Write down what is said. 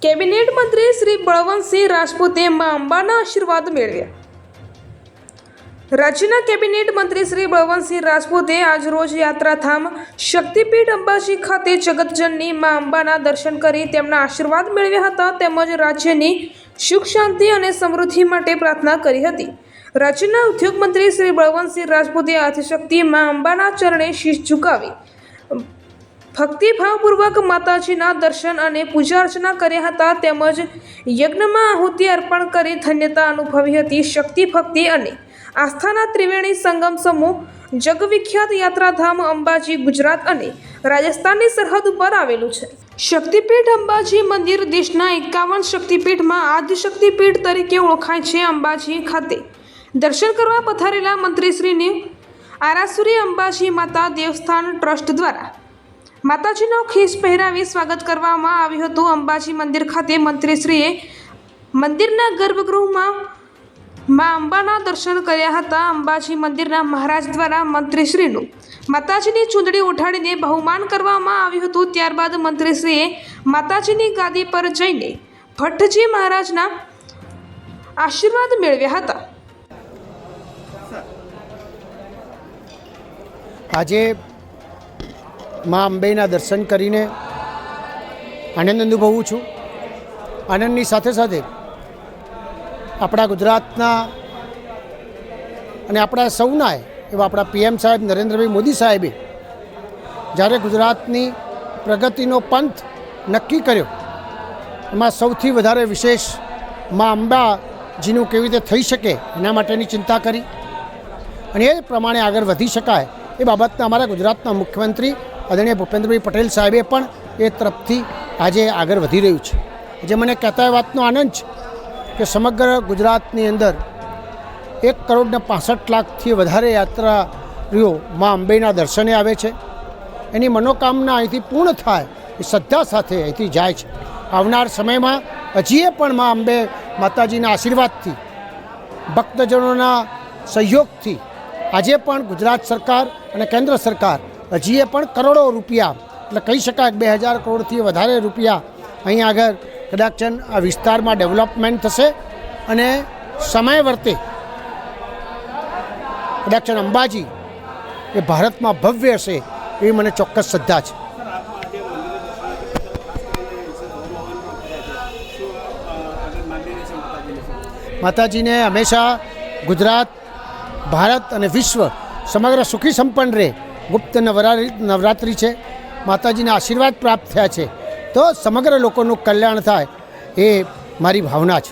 Cabinet મંત્રી શ્રી બળવંતસિંહ રાજપૂતે મા અંબાના આશીર્વાદ મેળવ્યા. રાજ્યના કેબિનેટ મંત્રી શ્રી બળવંતસિંહ રાજપૂતે આજરોજ યાત્રાધામ શક્તિપીઠ અંબાજી ખાતે જગતજનની મા અંબાના દર્શન કરી તેમના આશીર્વાદ મેળવ્યા હતા તેમજ રાજ્યની સુખ શાંતિ અને સમૃદ્ધિ માટે પ્રાર્થના કરી હતી. રાજ્યના ઉદ્યોગ મંત્રી શ્રી બળવંતસિંહ રાજપૂતે આદિશક્તિ મા અંબાના ચરણે શીશ ઝુકાવી ભક્તિભાવપૂર્વક માતાજીના દર્શન અને પૂજા અર્ચના કર્યા હતા તેમજ યજ્ઞમાં આહુતિ અર્પણ કરી ધન્યતા અનુભવી હતી. શક્તિ ભક્તિ અને આસ્થાના ત્રિવેણી સંગમ સમૂહ જગવિખ્યાત યાત્રાધામ અંબાજી ગુજરાત અને રાજસ્થાનની સરહદ ઉપર આવેલું છે. શક્તિપીઠ અંબાજી મંદિર દેશના 51 શક્તિપીઠમાં આદિ શક્તિપીઠ તરીકે ઓળખાય છે. અંબાજી ખાતે દર્શન કરવા પધારેલા મંત્રીશ્રીને આરાસુરી અંબાજી માતા દેવસ્થાન ટ્રસ્ટ દ્વારા માતાજીનો ખીસ પહેરાવી સ્વાગત કરવામાં આવ્યું હતું. અંબાજી મંદિર ખાતે મંત્રીશ્રીએ મંદિરના ગર્ભગૃહમાં મા અંબાના દર્શન કર્યા હતા. અંબાજી મંદિરના મહારાજ દ્વારા મંત્રીશ્રીનું માતાજીની ચૂંદડી ઉઠાડીને બહુમાન કરવામાં આવ્યું હતું. ત્યારબાદ મંત્રીશ્રીએ માતાજીની ગાદી પર જઈને ભટ્ટજી મહારાજના આશીર્વાદ મેળવ્યા હતા. આજે મા અંબેના દર્શન કરીને આનંદ અનુભવું છું. આનંદની સાથે સાથે આપણા ગુજરાતના અને આપણા સૌના એવા આપણા પીએમ સાહેબ નરેન્દ્રભાઈ મોદી સાહેબે જ્યારે ગુજરાતની પ્રગતિનો પંથ નક્કી કર્યો એમાં સૌથી વધારે વિશેષ મા અંબાજીનું કેવી રીતે થઈ શકે એના માટેની ચિંતા કરી અને એ પ્રમાણે આગળ વધી શકાય એ બાબતના અમારા ગુજરાતના મુખ્યમંત્રી આદરણીય ભૂપેન્દ્રભાઈ પટેલ સાહેબે પણ એ તરફથી આજે આગળ વધી રહ્યું છે. જે મને કહેતા એ વાતનો આનંદ છે કે સમગ્ર ગુજરાતની અંદર 1,65,00,000થી વધારે યાત્રાળુઓ મા અંબેના દર્શને આવે છે. એની મનોકામના અહીંથી પૂર્ણ થાય એ શ્રદ્ધા સાથે અહીંથી જાય છે. આવનાર સમયમાં હજીએ પણ મા અંબે માતાજીના આશીર્વાદથી ભક્તજનોના સહયોગથી આજે પણ ગુજરાત સરકાર અને કેન્દ્ર સરકાર હજીએ પણ કરોડો રૂપિયા એટલે કહી શકાય 2,000 કરોડથી વધારે રૂપિયા અહીં આગળ કદાચ આ વિસ્તારમાં ડેવલપમેન્ટ થશે અને સમય વર્તે કદાચ અંબાજી એ ભારતમાં ભવ્ય હશે એવી મને ચોક્કસ શ્રદ્ધા છે. માતાજીને હંમેશા ગુજરાત ભારત અને વિશ્વ સમગ્ર સુખી સંપન્ન રહે. ગુપ્ત નવરાત્રિ છે. માતાજીના આશીર્વાદ પ્રાપ્ત થયા છે તો સમગ્ર લોકોનું કલ્યાણ થાય એ મારી ભાવના છે.